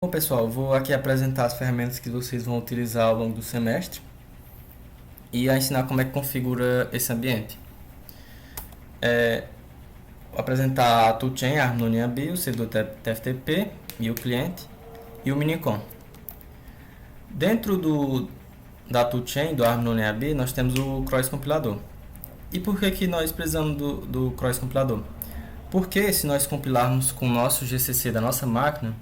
Bom, pessoal, vou aqui apresentar as ferramentas que vocês vão utilizar ao longo do semestre e a ensinar como é que configura esse ambiente. Vou apresentar a toolchain, a Harmonia B, o servidor TFTP e o cliente e o Minicom. Dentro da toolchain do Harmonia B, nós temos o cross compilador. E por que nós precisamos do cross compilador? Porque se nós compilarmos com o nosso GCC da nossa máquina,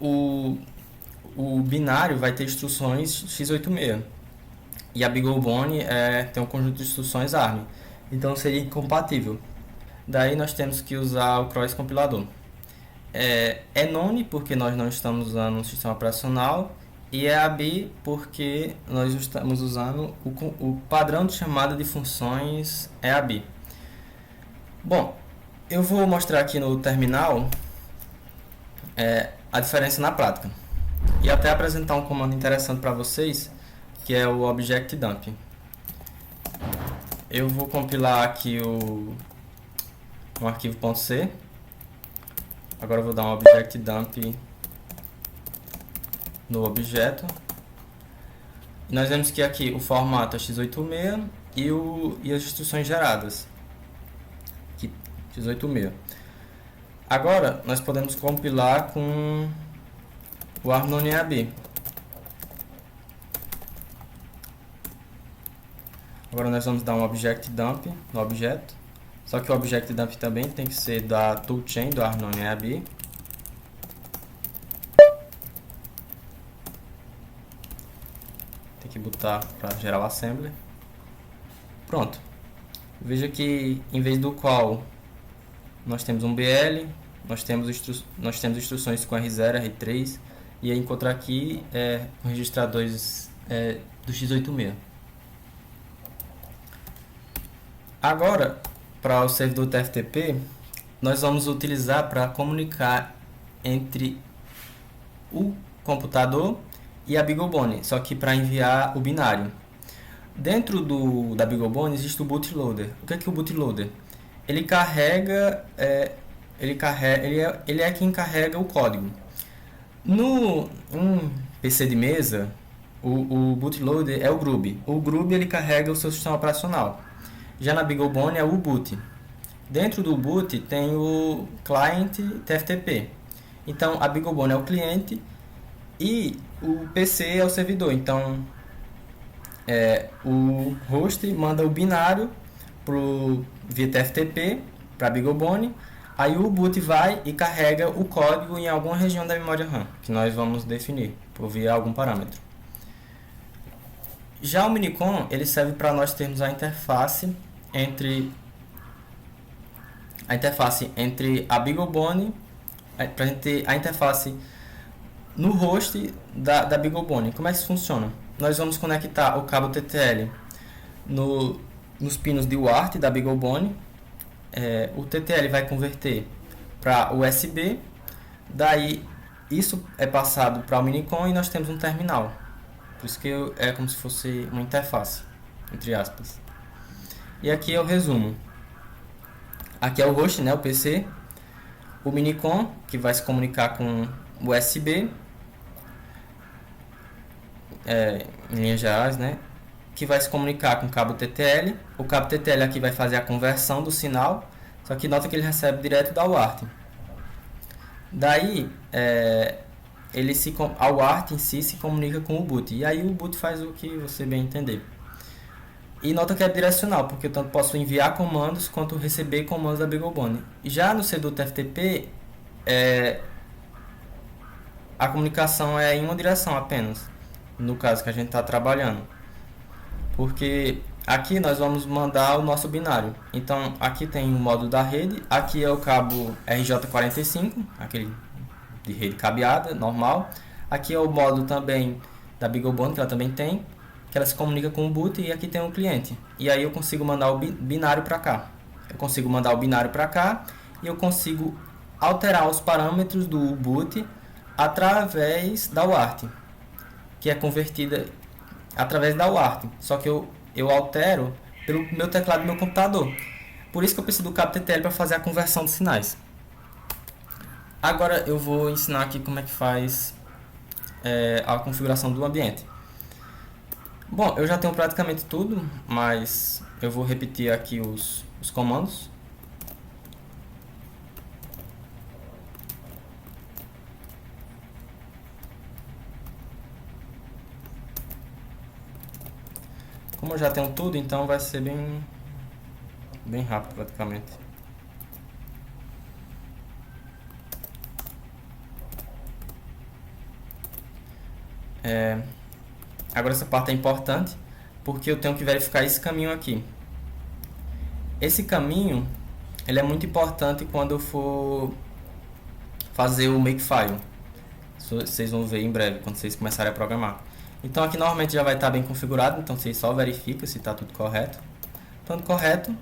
o binário vai ter instruções x86 e a BeagleBone tem um conjunto de instruções ARM, então seria incompatível. Daí nós temos que usar o cross compilador. É none porque nós não estamos usando um sistema operacional, e é AB porque nós estamos usando o padrão de chamada de funções AB. Bom, eu vou mostrar aqui no terminal a diferença na prática e até apresentar um comando interessante para vocês, que é o object dump. Eu vou compilar aqui um arquivo .c. Agora eu vou dar um object dump no objeto. E nós vemos que aqui o formato é x86 e as instruções geradas aqui, x86. Agora nós podemos compilar com o Harmonia B. Agora nós vamos dar um object dump no objeto. Só que o object dump também tem que ser da toolchain do Harmonia B. Tem que botar para gerar o assembly. Pronto. Veja que em vez do qual nós temos um BL, nós temos instruções com R0, R3, e aí encontrar aqui registradores do x86. Agora, para o servidor TFTP, nós vamos utilizar para comunicar entre o computador e a BeagleBone, só que para enviar o binário. Dentro da BeagleBone existe o bootloader. O que é o bootloader? Ele é quem carrega o código. No PC de mesa, o bootloader é o Grub. O Grub ele carrega o seu sistema operacional. Já na BeagleBone é o boot. Dentro do boot tem o client TFTP. Então a BeagleBone é o cliente e o PC é o servidor. Então o host manda o binário via TFTP para a BeagleBone. Aí o boot vai e carrega o código em alguma região da memória RAM, que nós vamos definir por via algum parâmetro. Já o Minicom, ele serve para nós termos a interface entre a BeagleBone, para a gente ter a interface no host da BeagleBone. Como é que isso funciona? Nós vamos conectar o cabo TTL nos pinos de UART da BeagleBone. O TTL vai converter para USB, daí isso é passado para o Minicom e nós temos um terminal. Por isso que é como se fosse uma interface, entre aspas. E aqui é o resumo. Aqui é o host, né, o PC, o Minicom, que vai se comunicar com o USB, em linhas gerais, né, que vai se comunicar com o cabo TTL. O cabo TTL aqui vai fazer a conversão do sinal, só que nota que ele recebe direto da UART. Daí, a UART em si se comunica com o boot, e aí o boot faz o que você bem entender. E nota que é direcional, porque eu tanto posso enviar comandos quanto receber comandos da BeagleBone. Já no servidor TFTP, a comunicação é em uma direção apenas, no caso que a gente está trabalhando. Porque aqui nós vamos mandar o nosso binário. Então aqui tem o módulo da rede, aqui é o cabo RJ45, aquele de rede cabeada, normal. Aqui é o módulo também da BeagleBone, que ela também tem, que ela se comunica com o boot, e aqui tem o cliente. E aí eu consigo mandar o binário para cá. Eu consigo mandar o binário para cá e eu consigo alterar os parâmetros do boot através da UART, que é convertida através da UART. Só que eu altero pelo meu teclado do meu computador. Por isso que eu preciso do cabo TTL para fazer a conversão de sinais. Agora eu vou ensinar aqui como é que faz a configuração do ambiente. Bom, eu já tenho praticamente tudo, mas eu vou repetir aqui os comandos. Como eu já tenho tudo, então vai ser bem rápido praticamente. Agora essa parte é importante, porque eu tenho que verificar esse caminho aqui. Esse caminho, ele é muito importante quando eu for fazer o Makefile. Vocês vão ver em breve, quando vocês começarem a programar. Então aqui normalmente já vai estar bem configurado, então vocês só verificam se está tudo correto. Estando correto,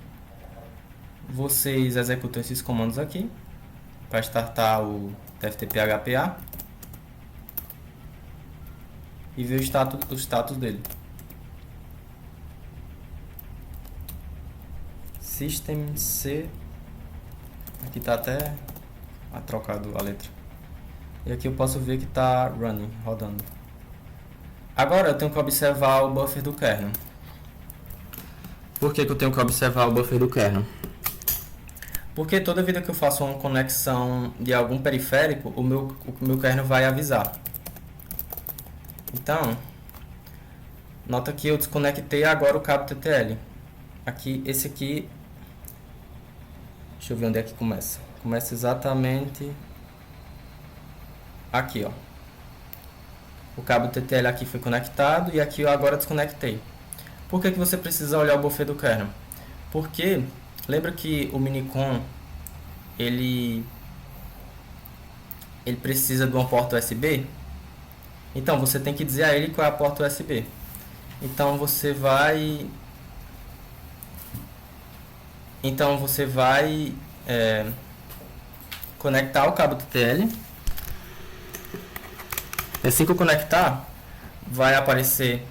vocês executam esses comandos aqui, para startar o TFTP-HPA. E ver o status dele. System C. Aqui está até trocado a letra. E aqui eu posso ver que está running, rodando. Agora eu tenho que observar o buffer do kernel. Por que eu tenho que observar o buffer do kernel? Porque toda vida que eu faço uma conexão de algum periférico, o meu kernel vai avisar. Então, nota que eu desconectei agora o cabo TTL. Aqui, esse aqui, deixa eu ver onde é que começa. Começa exatamente aqui, ó. O cabo TTL aqui foi conectado e aqui eu agora desconectei. Por que você precisa olhar o buffer do kernel? Porque, lembra que o Minicom, ele precisa de uma porta USB? Então, você tem que dizer a ele qual é a porta USB. Então, você vai conectar o cabo TTL. Assim que eu conectar, vai aparecer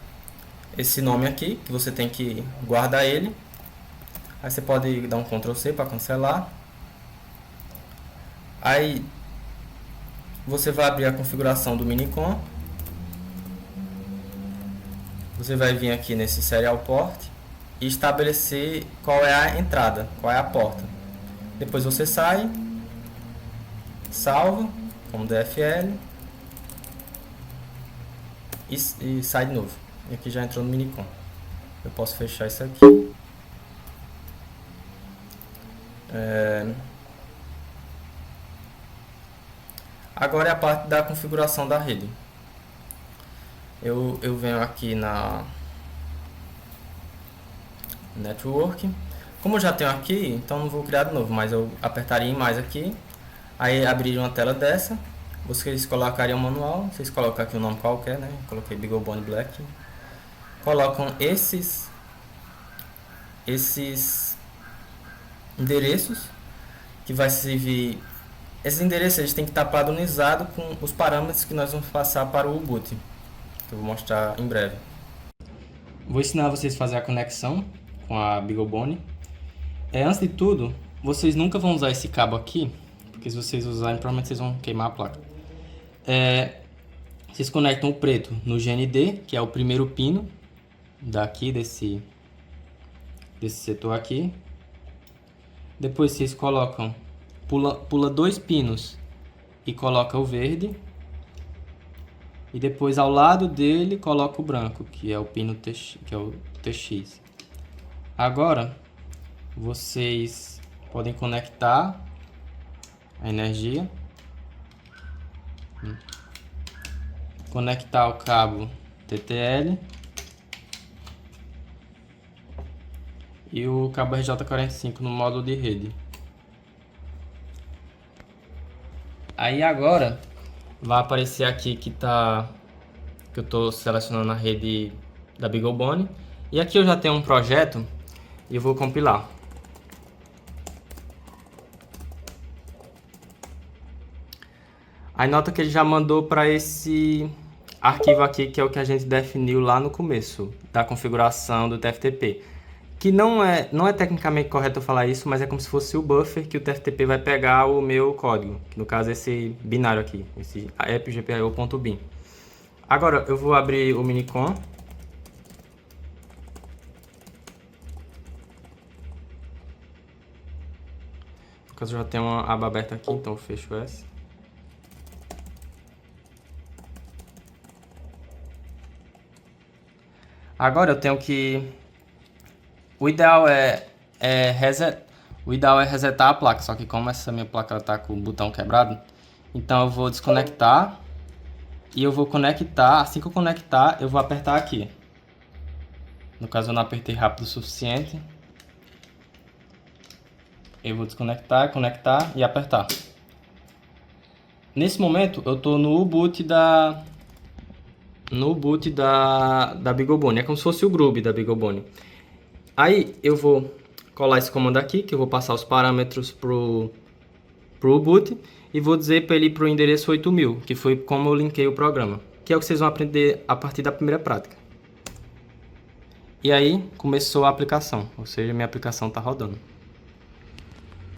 esse nome aqui, que você tem que guardar ele. Aí você pode dar um Ctrl C para cancelar. Aí você vai abrir a configuração do Minicom. Você vai vir aqui nesse Serial Port e estabelecer qual é a entrada, qual é a porta. Depois você sai, salva como DFL e sai de novo. E aqui já entrou no Minicom. Eu posso fechar isso aqui. Agora é a parte da configuração da rede. Eu venho aqui na Network. Como eu já tenho aqui, então não vou criar de novo, mas eu apertaria em mais aqui. Aí abriria uma tela dessa. Vocês colocariam o manual. Vocês colocam aqui um nome qualquer, né? Coloquei BeagleBone Black. Colocam esses endereços que vai servir. Esses endereços eles têm que estar padronizados com os parâmetros que nós vamos passar para o boot. Que eu vou mostrar em breve. Vou ensinar vocês a fazer a conexão com a BeagleBone. Antes de tudo, vocês nunca vão usar esse cabo aqui, porque se vocês usarem, provavelmente vocês vão queimar a placa. Vocês conectam o preto no GND, que é o primeiro pino daqui desse setor aqui. Depois vocês colocam, pula 2 pinos e coloca o verde. E depois ao lado dele coloca o branco, que é o pino TX, que é o TX. Agora vocês podem conectar a energia, conectar o cabo TTL e o cabo RJ45 no módulo de rede. Aí agora vai aparecer aqui que eu estou selecionando a rede da BeagleBone. E aqui eu já tenho um projeto e eu vou compilar. Aí nota que ele já mandou para esse arquivo aqui, que é o que a gente definiu lá no começo da configuração do TFTP, que não é tecnicamente correto eu falar isso, mas é como se fosse o buffer que o TFTP vai pegar o meu código, que no caso é esse binário aqui, esse app.gpio.bin. Agora eu vou abrir o Minicom. No caso eu já tenho uma aba aberta aqui, então eu fecho essa. Agora eu tenho que... O ideal é resetar a placa, só que como essa minha placa está com o botão quebrado, então eu vou desconectar e eu vou conectar. Assim que eu conectar, eu vou apertar aqui. No caso eu não apertei rápido o suficiente. Eu vou desconectar, conectar e apertar. Nesse momento eu estou no boot da BeagleBone. É como se fosse o Groove da BeagleBone. Aí eu vou colar esse comando aqui, que eu vou passar os parâmetros pro boot e vou dizer para ele ir pro endereço 8000, que foi como eu linkei o programa, que é o que vocês vão aprender a partir da primeira prática. E aí começou a aplicação, ou seja, minha aplicação está rodando.